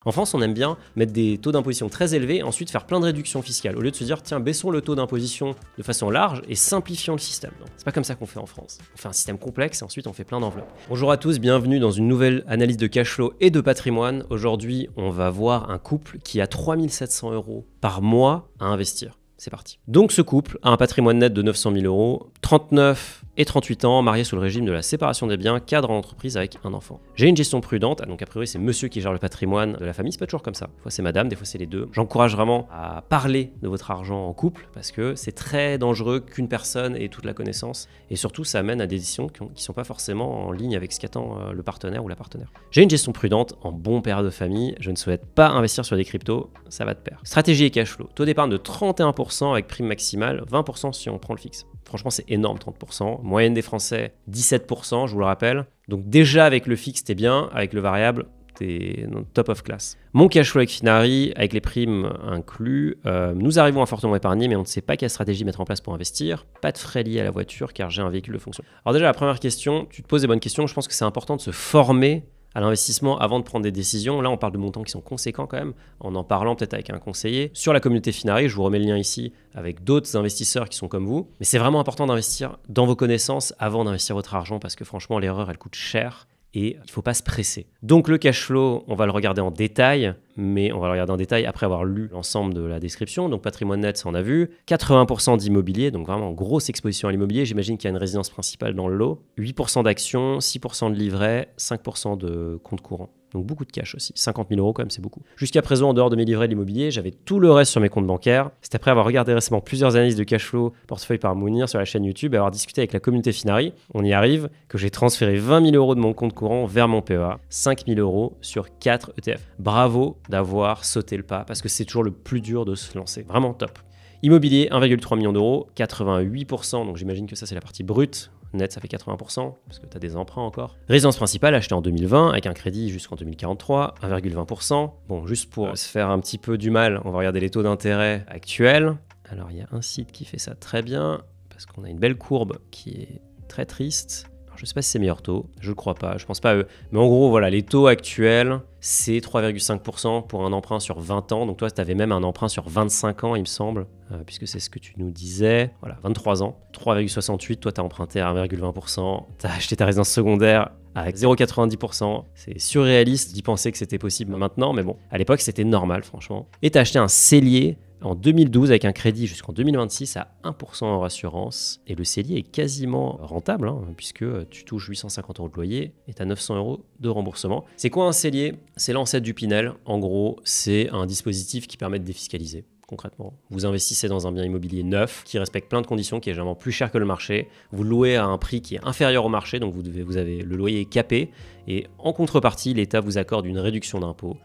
En France, on aime bien mettre des taux d'imposition très élevés et ensuite faire plein de réductions fiscales, au lieu de se dire, tiens, baissons le taux d'imposition de façon large et simplifions le système. Non, c'est pas comme ça qu'on fait en France. On fait un système complexe et ensuite on fait plein d'enveloppes. Bonjour à tous, bienvenue dans une nouvelle analyse de cash flow et de patrimoine. Aujourd'hui, on va voir un couple qui a 3 700 € par mois à investir. C'est parti. Donc ce couple a un patrimoine net de 900 000 €, 39 et 38 ans, mariés sous le régime de la séparation des biens, cadre en entreprise avec un enfant. J'ai une gestion prudente, donc a priori c'est monsieur qui gère le patrimoine de la famille, c'est pas toujours comme ça. Des fois c'est madame, des fois c'est les deux. J'encourage vraiment à parler de votre argent en couple parce que c'est très dangereux qu'une personne ait toute la connaissance et surtout ça amène à des décisions qui sont pas forcément en ligne avec ce qu'attend le partenaire ou la partenaire. J'ai une gestion prudente en bon père de famille, je ne souhaite pas investir sur des cryptos, ça va de pair. Stratégie et cash flow, taux d'épargne de 31% avec prime maximale, 20% si on prend le fixe. Franchement, c'est énorme, 30%. Moyenne des Français, 17%, je vous le rappelle. Donc déjà, avec le fixe, t'es bien. Avec le variable, t'es top of class. Mon cash flow avec Finari, avec les primes inclus, nous arrivons à fortement épargner, mais on ne sait pas quelle stratégie mettre en place pour investir. Pas de frais liés à la voiture, car j'ai un véhicule de fonction. Alors déjà, la première question, tu te poses des bonnes questions. Je pense que c'est important de se former à l'investissement avant de prendre des décisions. Là, on parle de montants qui sont conséquents quand même, en parlant peut-être avec un conseiller. Sur la communauté Finari, je vous remets le lien ici avec d'autres investisseurs qui sont comme vous. Mais c'est vraiment important d'investir dans vos connaissances avant d'investir votre argent parce que franchement, l'erreur, elle coûte cher et il ne faut pas se presser. Donc le cash flow, on va le regarder en détail, mais on va le regarder en détail après avoir lu l'ensemble de la description. Donc patrimoine net, ça on a vu. 80% d'immobilier, donc vraiment grosse exposition à l'immobilier. J'imagine qu'il y a une résidence principale dans le lot. 8% d'actions, 6% de livrets, 5% de compte courant. Donc beaucoup de cash aussi. 50 000 € quand même, c'est beaucoup. Jusqu'à présent, en dehors de mes livrets de l'immobilier, j'avais tout le reste sur mes comptes bancaires. C'est après avoir regardé récemment plusieurs analyses de cash flow portefeuille par Mounir sur la chaîne YouTube et avoir discuté avec la communauté Finari. On y arrive, que j'ai transféré 20 000 € de mon compte courant vers mon PEA. 5 000 € sur 4 ETF. Bravo d'avoir sauté le pas parce que c'est toujours le plus dur de se lancer. Vraiment top. Immobilier, 1,3 million d'euros, 88%. Donc j'imagine que ça, c'est la partie brute. Net, ça fait 80%, parce que tu as des emprunts encore. Résidence principale achetée en 2020, avec un crédit jusqu'en 2043, 1,20%. Bon, juste pour se faire un petit peu du mal, on va regarder les taux d'intérêt actuels. Alors, il y a un site qui fait ça très bien, parce qu'on a une belle courbe qui est très triste. Alors, je ne sais pas si c'est meilleur taux, je ne crois pas, je ne pense pas à eux. Mais en gros, voilà, les taux actuels, c'est 3,5% pour un emprunt sur 20 ans. Donc toi, tu avais même un emprunt sur 25 ans, il me semble, puisque c'est ce que tu nous disais. Voilà, 23 ans, 3,68%. Toi, tu as emprunté à 1,20%. Tu as acheté ta résidence secondaire avec 0,90%. C'est surréaliste d'y penser que c'était possible maintenant, mais bon, à l'époque, c'était normal, franchement. Et tu as acheté un cellier en 2012 avec un crédit jusqu'en 2026 à 1% en assurance. Et le cellier est quasiment rentable, puisque tu touches 850 € de loyer et tu as 900 € de remboursement. C'est quoi un cellier? C'est l'ancêtre du Pinel. En gros, c'est un dispositif qui permet de défiscaliser. Concrètement, vous investissez dans un bien immobilier neuf qui respecte plein de conditions, qui est généralement plus cher que le marché. Vous louez à un prix qui est inférieur au marché, donc vous avez le loyer est capé. Et en contrepartie, l'État vous accorde une réduction d'impôt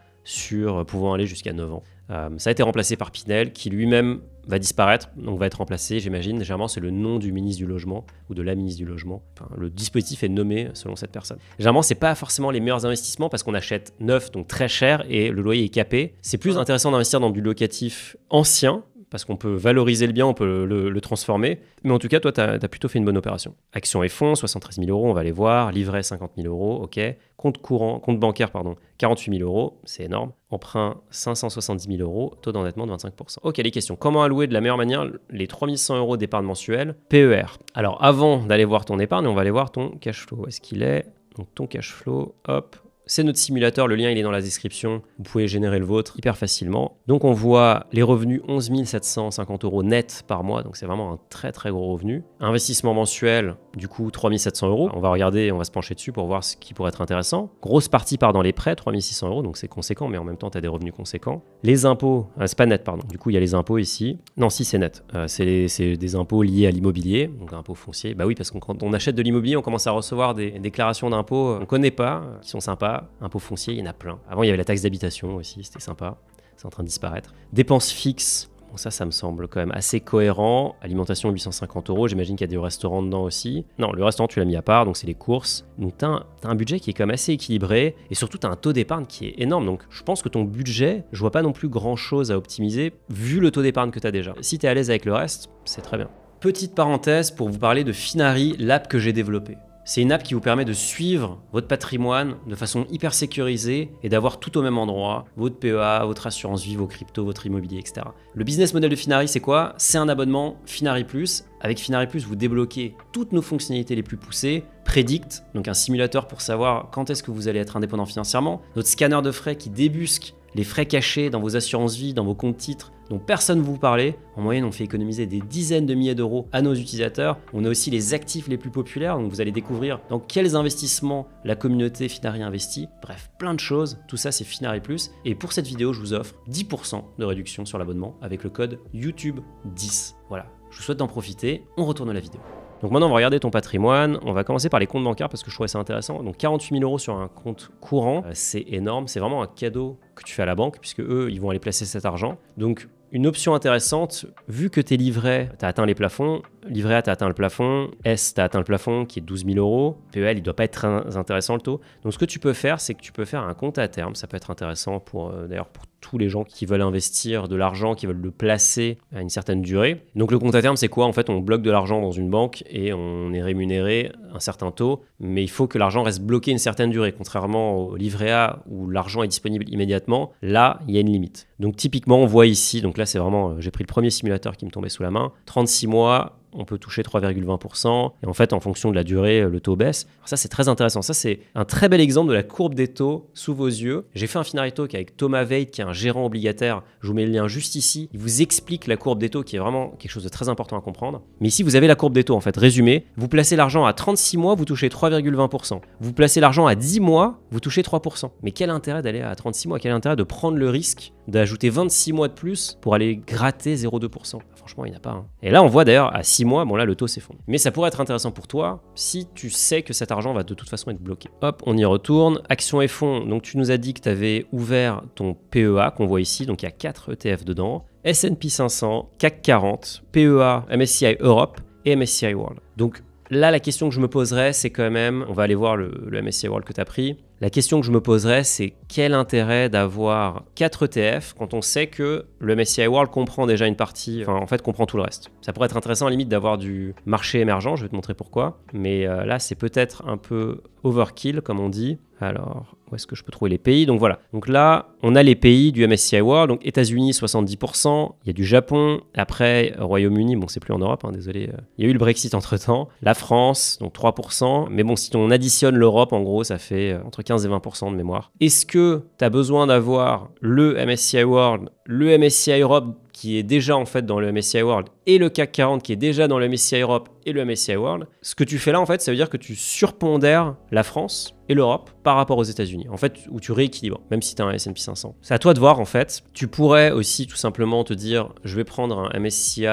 pouvant aller jusqu'à 9 ans. Ça a été remplacé par Pinel, qui lui-même va disparaître, donc va être remplacé, j'imagine. Généralement, c'est le nom du ministre du Logement ou de la ministre du Logement. Enfin, le dispositif est nommé selon cette personne. Généralement, c'est pas forcément les meilleurs investissements parce qu'on achète neuf, donc très cher, et le loyer est capé. C'est plus intéressant d'investir dans du locatif ancien, parce qu'on peut valoriser le bien, on peut le transformer. Mais en tout cas, toi, tu as plutôt fait une bonne opération. Actions et fonds, 73 000 €, on va les voir. Livret, 50 000 €, ok. Compte bancaire, 48 000 €, c'est énorme. Emprunt, 570 000 €, taux d'endettement de 25%. Ok, les questions. Comment allouer de la meilleure manière les 3 100 € d'épargne mensuelle PER? Alors, avant d'aller voir ton épargne, on va aller voir ton cash flow. Où est-ce qu'il est? Donc, ton cash flow, hop. C'est notre simulateur, le lien il est dans la description, vous pouvez générer le vôtre hyper facilement. Donc on voit les revenus 11 750 € net par mois, donc c'est vraiment un très très gros revenu. Investissement mensuel, du coup 3 700 €, on va regarder, on va se pencher dessus pour voir ce qui pourrait être intéressant. Grosse partie part dans les prêts, 3 600 €, donc c'est conséquent, mais en même temps tu as des revenus conséquents. Les impôts, c'est pas net pardon, du coup il y a les impôts ici. Non si c'est net, c'est des impôts liés à l'immobilier, donc impôts fonciers. Bah oui parce que quand on achète de l'immobilier, on commence à recevoir des déclarations d'impôts qu'on connaît pas, qui sont sympas. Impôts fonciers, il y en a plein. Avant, il y avait la taxe d'habitation aussi, c'était sympa. C'est en train de disparaître. Dépenses fixes, bon, ça me semble quand même assez cohérent. Alimentation, 850 €, j'imagine qu'il y a des restaurants dedans aussi. Non, le restaurant, tu l'as mis à part, donc c'est les courses. Donc, tu as un budget qui est quand même assez équilibré. Et surtout, tu as un taux d'épargne qui est énorme. Donc, je pense que ton budget, je vois pas non plus grand-chose à optimiser, vu le taux d'épargne que tu as déjà. Si tu es à l'aise avec le reste, c'est très bien. Petite parenthèse pour vous parler de Finari, l'app que j'ai développée. C'est une app qui vous permet de suivre votre patrimoine de façon hyper sécurisée et d'avoir tout au même endroit, votre PEA, votre assurance vie, vos cryptos, votre immobilier, etc. Le business model de Finari, c'est quoi? C'est un abonnement Finari Plus. Avec Finari Plus, vous débloquez toutes nos fonctionnalités les plus poussées, Predict, donc un simulateur pour savoir quand est-ce que vous allez être indépendant financièrement, notre scanner de frais qui débusque les frais cachés dans vos assurances vie, dans vos comptes titres dont personne ne vous parlait. En moyenne, on fait économiser des dizaines de milliers d'euros à nos utilisateurs. On a aussi les actifs les plus populaires, donc vous allez découvrir dans quels investissements la communauté Finari investit. Bref, plein de choses. Tout ça, c'est Finari Plus. Et pour cette vidéo, je vous offre 10% de réduction sur l'abonnement avec le code YouTube10. Voilà, je vous souhaite d'en profiter. On retourne à la vidéo. Donc maintenant, on va regarder ton patrimoine. On va commencer par les comptes bancaires parce que je trouvais ça intéressant. Donc 48 000 euros sur un compte courant, c'est énorme. C'est vraiment un cadeau que tu fais à la banque puisque eux, ils vont aller placer cet argent. Donc une option intéressante, vu que tes livrets, tu as atteint les plafonds, livret A, tu as atteint le plafond, S, tu as atteint le plafond qui est 12 000 euros, PEL, il ne doit pas être très intéressant le taux. Donc ce que tu peux faire, c'est que tu peux faire un compte à terme. Ça peut être intéressant d'ailleurs pour tous les gens qui veulent investir de l'argent, qui veulent le placer à une certaine durée. Donc le compte à terme, c'est quoi? En fait, on bloque de l'argent dans une banque et on est rémunéré un certain taux, mais il faut que l'argent reste bloqué une certaine durée. Contrairement au livret A où l'argent est disponible immédiatement, là, il y a une limite. Donc typiquement, on voit ici, donc là c'est vraiment, j'ai pris le premier simulateur qui me tombait sous la main, 36 mois, on peut toucher 3,20%. Et en fait, en fonction de la durée, le taux baisse. Alors ça, c'est très intéressant. Ça, c'est un très bel exemple de la courbe des taux sous vos yeux. J'ai fait un Finari Talk avec Thomas Veit, qui est un gérant obligataire. Je vous mets le lien juste ici. Il vous explique la courbe des taux, qui est vraiment quelque chose de très important à comprendre. Mais ici, vous avez la courbe des taux, en fait. Résumé, vous placez l'argent à 36 mois, vous touchez 3,20%. Vous placez l'argent à 10 mois, vous touchez 3%. Mais quel intérêt d'aller à 36 mois? Quel intérêt de prendre le risque d'ajouter 26 mois de plus pour aller gratter 0,2%? Franchement, il n'y en a pas. Hein. Et là, on voit d'ailleurs à 6 mois, bon là, le taux s'effondre. Mais ça pourrait être intéressant pour toi si tu sais que cet argent va de toute façon être bloqué. Hop, on y retourne. Actions et fonds. Donc, tu nous as dit que tu avais ouvert ton PEA qu'on voit ici. Donc, il y a 4 ETF dedans. S&P 500, CAC 40, PEA, MSCI Europe et MSCI World. Donc, là, la question que je me poserais, c'est quand même, on va aller voir le MSCI World que tu as pris. La question que je me poserais, c'est quel intérêt d'avoir 4 ETF quand on sait que le MSCI World comprend déjà une partie, enfin en fait comprend tout le reste. Ça pourrait être intéressant à la limite d'avoir du marché émergent, je vais te montrer pourquoi. Mais là, c'est peut-être un peu overkill, comme on dit. Alors, où est-ce que je peux trouver les pays? Donc voilà. Donc là, on a les pays du MSCI World. Donc États-Unis, 70%. Il y a du Japon. Après, Royaume-Uni, bon, c'est plus en Europe, hein, désolé. Il y a eu le Brexit entre-temps. La France, donc 3%. Mais bon, si on additionne l'Europe, en gros, ça fait entre 15 et 20% de mémoire. Est-ce que tu as besoin d'avoir le MSCI World, le MSCI Europe qui est déjà en fait dans le MSCI World et le CAC 40 qui est déjà dans le MSCI Europe et le MSCI World? Ce que tu fais là, en fait, ça veut dire que tu surpondères la France et l'Europe par rapport aux États-Unis. En fait, où tu rééquilibres, même si tu as un S&P 500. C'est à toi de voir, en fait. Tu pourrais aussi tout simplement te dire, je vais prendre un MSCI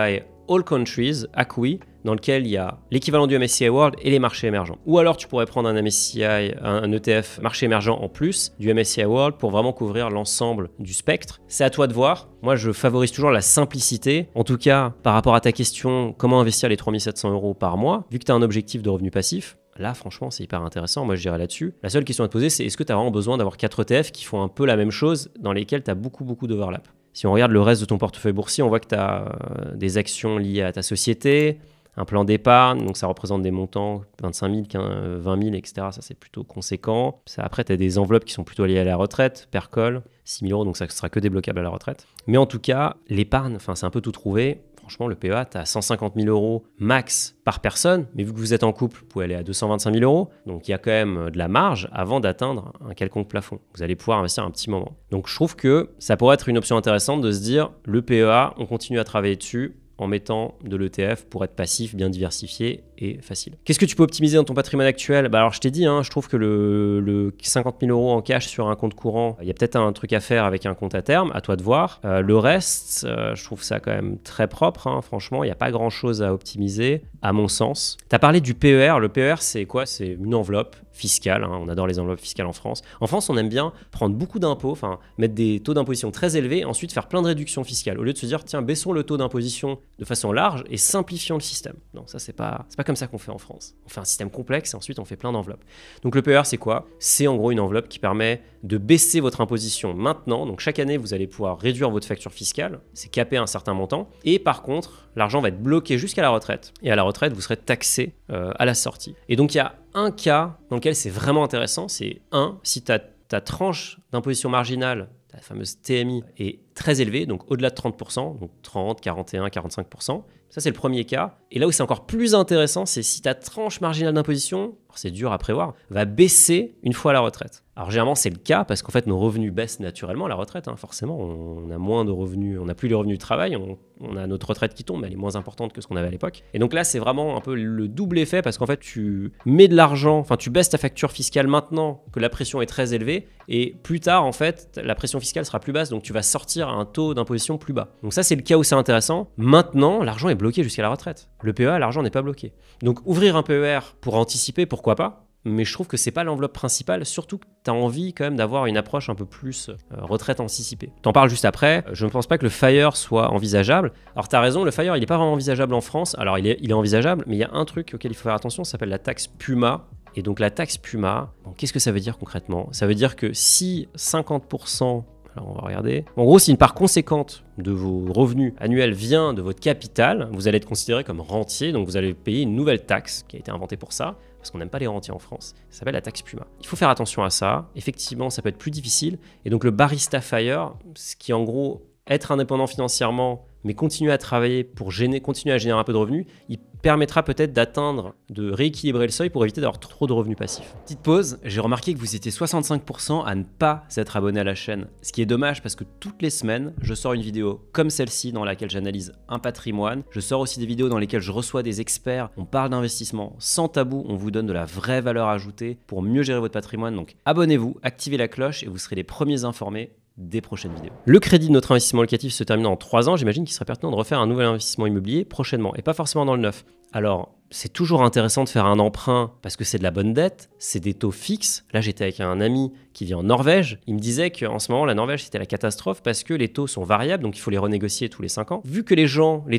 All Countries, ACWI, dans lequel il y a l'équivalent du MSCI World et les marchés émergents. Ou alors tu pourrais prendre un MSCI, un ETF marché émergent en plus du MSCI World pour vraiment couvrir l'ensemble du spectre. C'est à toi de voir. Moi, je favorise toujours la simplicité. En tout cas, par rapport à ta question, comment investir les 3 700 euros par mois, vu que tu as un objectif de revenu passif, là, franchement, c'est hyper intéressant. Moi, je dirais là-dessus. La seule question à te poser, c'est est-ce que tu as vraiment besoin d'avoir 4 ETF qui font un peu la même chose, dans lesquels tu as beaucoup d'overlap? Si on regarde le reste de ton portefeuille boursier, on voit que tu as des actions liées à ta société, un plan d'épargne, donc ça représente des montants 25 000, 20 000, etc. Ça, c'est plutôt conséquent. Après, tu as des enveloppes qui sont plutôt liées à la retraite, Percol, 6 000 euros, donc ça ne sera que débloquable à la retraite. Mais en tout cas, l'épargne, c'est un peu tout trouvé. Franchement, le PEA, tu as 150 000 euros max par personne, mais vu que vous êtes en couple, vous pouvez aller à 225 000 euros. Donc, il y a quand même de la marge avant d'atteindre un quelconque plafond. Vous allez pouvoir investir un petit moment. Donc, je trouve que ça pourrait être une option intéressante de se dire, le PEA, on continue à travailler dessus en mettant de l'ETF pour être passif, bien diversifié et facile. Qu'est-ce que tu peux optimiser dans ton patrimoine actuel? Alors je t'ai dit, je trouve que le 50 000 euros en cash sur un compte courant, il y a peut-être un truc à faire avec un compte à terme, à toi de voir. Le reste, je trouve ça quand même très propre, franchement, il n'y a pas grand-chose à optimiser, à mon sens. Tu as parlé du PER. Le PER, c'est quoi? C'est une enveloppe fiscale, on adore les enveloppes fiscales en France. En France, on aime bien prendre beaucoup d'impôts, mettre des taux d'imposition très élevés, ensuite faire plein de réductions fiscales, au lieu de se dire, tiens, baissons le taux d'imposition de façon large et simplifions le système. Non, ça, c'est pas comme ça qu'on fait en France. On fait un système complexe et ensuite on fait plein d'enveloppes. Donc le PER, c'est quoi? C'est en gros une enveloppe qui permet de baisser votre imposition maintenant. Donc chaque année, vous allez pouvoir réduire votre facture fiscale, c'est capé à un certain montant, et par contre, l'argent va être bloqué jusqu'à la retraite. Et à la retraite, vous serez taxé à la sortie. Et donc il y a un cas dans lequel c'est vraiment intéressant, c'est si ta tranche d'imposition marginale, la fameuse TMI, est très élevée, donc au-delà de 30%, donc 30, 41, 45%. Ça, c'est le premier cas. Et là où c'est encore plus intéressant, c'est si ta tranche marginale d'imposition, c'est dur à prévoir, va baisser une fois à la retraite. Alors généralement, c'est le cas parce qu'en fait, nos revenus baissent naturellement à la retraite. Forcément, on a moins de revenus, on n'a plus les revenus du travail, on a notre retraite qui tombe, mais elle est moins importante que ce qu'on avait à l'époque. Et donc là, c'est vraiment un peu le double effet parce qu'en fait, tu mets de l'argent, tu baisses ta facture fiscale maintenant que la pression est très élevée et plus tard, en fait, la pression fiscale sera plus basse, donc tu vas sortir à un taux d'imposition plus bas. Donc ça, c'est le cas où c'est intéressant. Maintenant, l'argent est bloqué jusqu'à la retraite. Le PEA, l'argent n'est pas bloqué. Donc ouvrir un PER pour anticiper, pourquoi pas ? Mais je trouve que c'est pas l'enveloppe principale, surtout que tu as envie quand même d'avoir une approche un peu plus retraite anticipée. T'en parles juste après, je ne pense pas que le FIRE soit envisageable. Alors tu as raison, le FIRE il n'est pas vraiment envisageable en France, alors il est envisageable, mais il y a un truc auquel il faut faire attention, ça s'appelle la taxe PUMA. Et donc la taxe PUMA, qu'est-ce que ça veut dire concrètement ? Ça veut dire que si 50%, alors on va regarder, en gros si une part conséquente de vos revenus annuels vient de votre capital, vous allez être considéré comme rentier, donc vous allez payer une nouvelle taxe qui a été inventée pour ça, parce qu'on n'aime pas les rentiers en France. Ça s'appelle la taxe PUMA. Il faut faire attention à ça. Effectivement, ça peut être plus difficile. Et donc le barista FIRE, ce qui en gros être indépendant financièrement, mais continuer à travailler pour continuer à générer un peu de revenus, il permettra peut-être de rééquilibrer le seuil pour éviter d'avoir trop de revenus passifs. Petite pause, j'ai remarqué que vous étiez 65% à ne pas être abonné à la chaîne, ce qui est dommage parce que toutes les semaines, je sors une vidéo comme celle-ci dans laquelle j'analyse un patrimoine. Je sors aussi des vidéos dans lesquelles je reçois des experts, on parle d'investissement sans tabou, on vous donne de la vraie valeur ajoutée pour mieux gérer votre patrimoine. Donc abonnez-vous, activez la cloche et vous serez les premiers informés des prochaines vidéos. Le crédit de notre investissement locatif se termine en 3 ans, j'imagine qu'il serait pertinent de refaire un nouvel investissement immobilier prochainement, et pas forcément dans le neuf. Alors, c'est toujours intéressant de faire un emprunt parce que c'est de la bonne dette, c'est des taux fixes. Là, j'étais avec un ami qui vit en Norvège. Il me disait qu'en ce moment, la Norvège, c'était la catastrophe parce que les taux sont variables, donc il faut les renégocier tous les 5 ans. Vu que les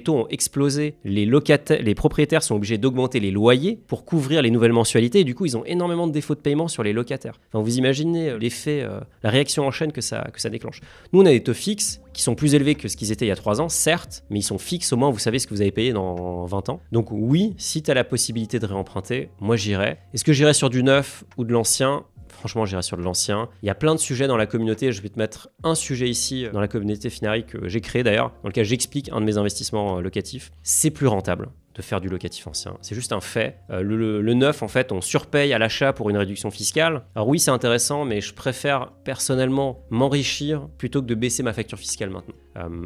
taux ont explosé, les propriétaires sont obligés d'augmenter les loyers pour couvrir les nouvelles mensualités et du coup, ils ont énormément de défauts de paiement sur les locataires. Vous imaginez l'effet, la réaction en chaîne que ça déclenche. Nous, on a des taux fixes qui sont plus élevés que ce qu'ils étaient il y a 3 ans, certes, mais ils sont fixes, au moins vous savez ce que vous avez payé dans 20 ans. Donc oui, si tu as la possibilité de réemprunter, moi j'irai. Est-ce que j'irai sur du neuf ou de l'ancien ? Franchement, j'irai sur de l'ancien. Il y a plein de sujets dans la communauté. Je vais te mettre un sujet ici dans la communauté Finari que j'ai créé d'ailleurs, dans lequel j'explique un de mes investissements locatifs. C'est plus rentable de faire du locatif ancien. C'est juste un fait. Le neuf, en fait, on surpaye à l'achat pour une réduction fiscale. Alors oui, c'est intéressant, mais je préfère personnellement m'enrichir plutôt que de baisser ma facture fiscale maintenant.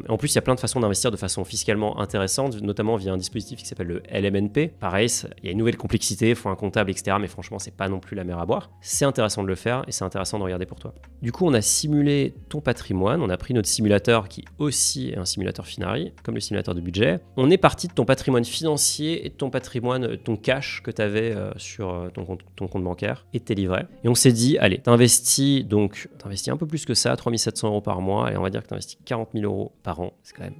En plus, il y a plein de façons d'investir de façon fiscalement intéressante, notamment via un dispositif qui s'appelle le LMNP. Pareil, il y a une nouvelle complexité, il faut un comptable, etc. Mais franchement, c'est pas non plus la mer à boire. C'est intéressant de le faire et c'est intéressant de regarder pour toi. Du coup, on a simulé ton patrimoine, on a pris notre simulateur qui aussi est un simulateur Finari, comme le simulateur de budget. On est parti de ton patrimoine financier et de ton patrimoine, ton cash que tu avais sur ton compte bancaire et tes livrets. Et on s'est dit, allez, t'investis un peu plus que ça, 3 700 € par mois, et on va dire que t'investis 40 000 € par an. C'est quand même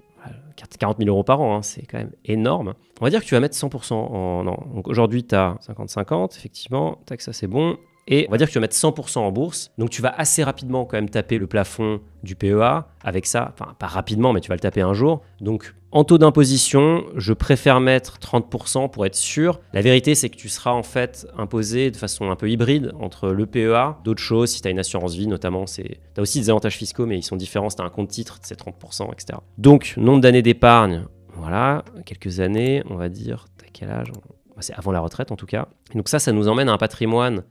40 000 € par an, c'est quand même énorme. On va dire que tu vas mettre 100% en an. Donc aujourd'hui, tu as 50-50, effectivement, tac, ça c'est bon. Et on va dire que tu vas mettre 100% en bourse. Donc tu vas assez rapidement quand même taper le plafond du PEA avec ça. Enfin, pas rapidement, mais tu vas le taper un jour. Donc en taux d'imposition, je préfère mettre 30% pour être sûr. La vérité, c'est que tu seras en fait imposé de façon un peu hybride entre le PEA, d'autres choses. Si tu as une assurance vie notamment, tu as aussi des avantages fiscaux, mais ils sont différents. Si tu as un compte titre, c'est 30%, etc. Donc nombre d'années d'épargne, voilà, quelques années, on va dire, t'as quel âge ? C'est avant la retraite en tout cas. Et donc ça nous emmène à un patrimoine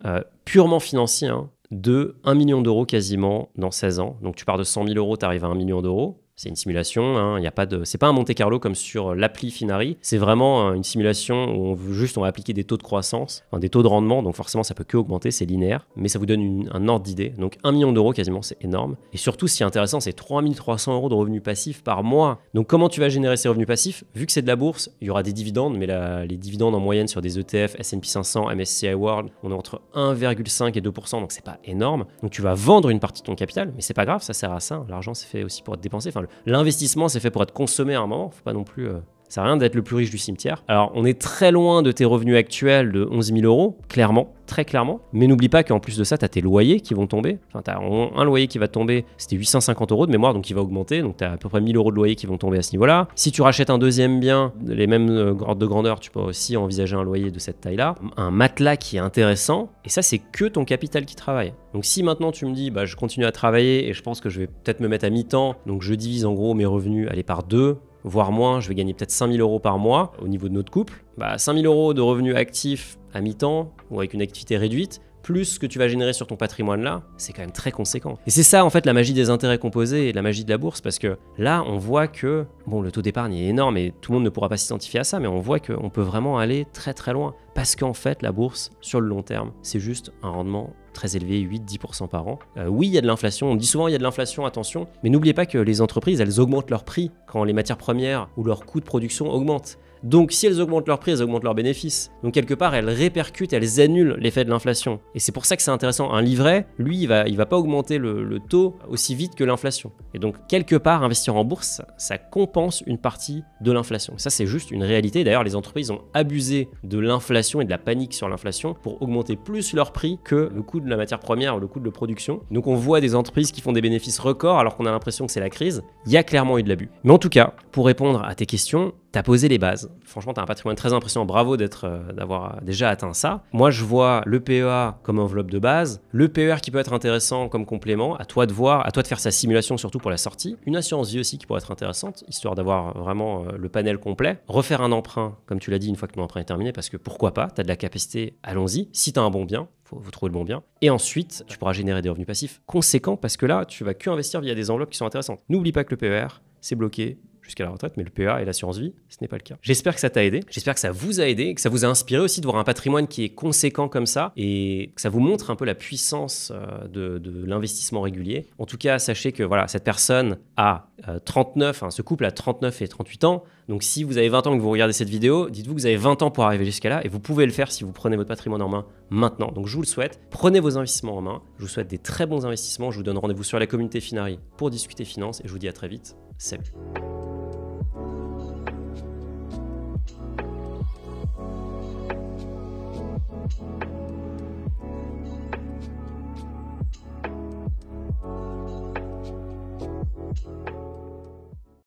purement financier de 1 million d'euros quasiment dans 16 ans. Donc tu pars de 100 000 €, tu arrives à 1 million d'euros. C'est une simulation, c'est pas un Monte Carlo comme sur l'appli Finari, c'est vraiment une simulation où on va appliquer des taux de croissance, des taux de rendement, donc forcément ça peut que augmenter, c'est linéaire, mais ça vous donne un ordre d'idée. Donc 1 million d'euros quasiment, c'est énorme. Et surtout, ce qui est intéressant, c'est 3 300 € de revenus passifs par mois. Donc comment tu vas générer ces revenus passifs ? Vu que c'est de la bourse, il y aura des dividendes, mais les dividendes en moyenne sur des ETF, S&P 500, MSCI World, on est entre 1,5 et 2%, donc c'est pas énorme. Donc tu vas vendre une partie de ton capital, mais c'est pas grave, ça sert à ça. L'argent c'est fait aussi pour être dépensé. L'investissement, c'est fait pour être consommé à un moment. Faut pas non plus Ça sert à rien d'être le plus riche du cimetière. Alors, on est très loin de tes revenus actuels de 11 000 euros, clairement, très clairement. Mais n'oublie pas qu'en plus de ça, tu as tes loyers qui vont tomber. Enfin, tu as un loyer qui va tomber, c'était 850 euros de mémoire, donc il va augmenter. Donc, tu as à peu près 1000 euros de loyer qui vont tomber à ce niveau-là. Si tu rachètes un deuxième bien, les mêmes ordres de grandeur, tu peux aussi envisager un loyer de cette taille-là. Un matelas qui est intéressant. Et ça, c'est que ton capital qui travaille. Donc, si maintenant tu me dis, bah, je continue à travailler et je pense que je vais peut-être me mettre à mi-temps, donc je divise en gros mes revenus par 2, voire moins, je vais gagner peut-être 5 000 euros par mois au niveau de notre couple. 5 000 euros de revenus actifs à mi-temps ou avec une activité réduite, plus ce que tu vas générer sur ton patrimoine là, c'est quand même très conséquent. Et c'est ça en fait la magie des intérêts composés et la magie de la bourse, parce que là on voit que, bon, le taux d'épargne est énorme et tout le monde ne pourra pas s'identifier à ça, mais on voit qu'on peut vraiment aller très très loin. Parce qu'en fait la bourse, sur le long terme, c'est juste un rendement très élevé, 8-10% par an. Oui, il y a de l'inflation, on me dit souvent il y a de l'inflation, attention, mais n'oubliez pas que les entreprises, elles augmentent leur prix quand les matières premières ou leurs coûts de production augmentent. Donc si elles augmentent leur prix, elles augmentent leurs bénéfices. Donc quelque part, elles répercutent, elles annulent l'effet de l'inflation. Et c'est pour ça que c'est intéressant. Un livret, lui, il va pas augmenter le taux aussi vite que l'inflation. Et donc quelque part, investir en bourse, ça compense une partie de l'inflation. Ça, c'est juste une réalité. D'ailleurs, les entreprises ont abusé de l'inflation et de la panique sur l'inflation pour augmenter plus leur prix que le coût de la matière première ou le coût de la production. Donc on voit des entreprises qui font des bénéfices records alors qu'on a l'impression que c'est la crise. Il y a clairement eu de l'abus. Mais en tout cas, pour répondre à tes questions, tu as posé les bases. Franchement, tu as un patrimoine très impressionnant. Bravo d'avoir déjà atteint ça. Moi, je vois le PEA comme enveloppe de base, le PER qui peut être intéressant comme complément. À toi de voir, à toi de faire sa simulation, surtout pour la sortie. Une assurance vie aussi qui pourrait être intéressante, histoire d'avoir vraiment le panel complet. Refaire un emprunt, comme tu l'as dit, une fois que ton emprunt est terminé, parce que pourquoi pas, tu as de la capacité, allons-y. Si tu as un bon bien, faut trouver le bon bien. Et ensuite, tu pourras générer des revenus passifs conséquents, parce que là, tu vas que investir via des enveloppes qui sont intéressantes. N'oublie pas que le PER, c'est bloqué jusqu'à la retraite, mais le PEA et l'assurance vie, ce n'est pas le cas. J'espère que ça t'a aidé, j'espère que ça vous a aidé, et que ça vous a inspiré aussi de voir un patrimoine qui est conséquent comme ça, et que ça vous montre un peu la puissance de l'investissement régulier. En tout cas, sachez que voilà, cette personne a 39, ce couple a 39 et 38 ans, donc si vous avez 20 ans que vous regardez cette vidéo, dites-vous que vous avez 20 ans pour arriver jusqu'à là, et vous pouvez le faire si vous prenez votre patrimoine en main maintenant. Donc je vous le souhaite, prenez vos investissements en main, je vous souhaite des très bons investissements, je vous donne rendez-vous sur la communauté Finari pour discuter finances, et je vous dis à très vite, salut.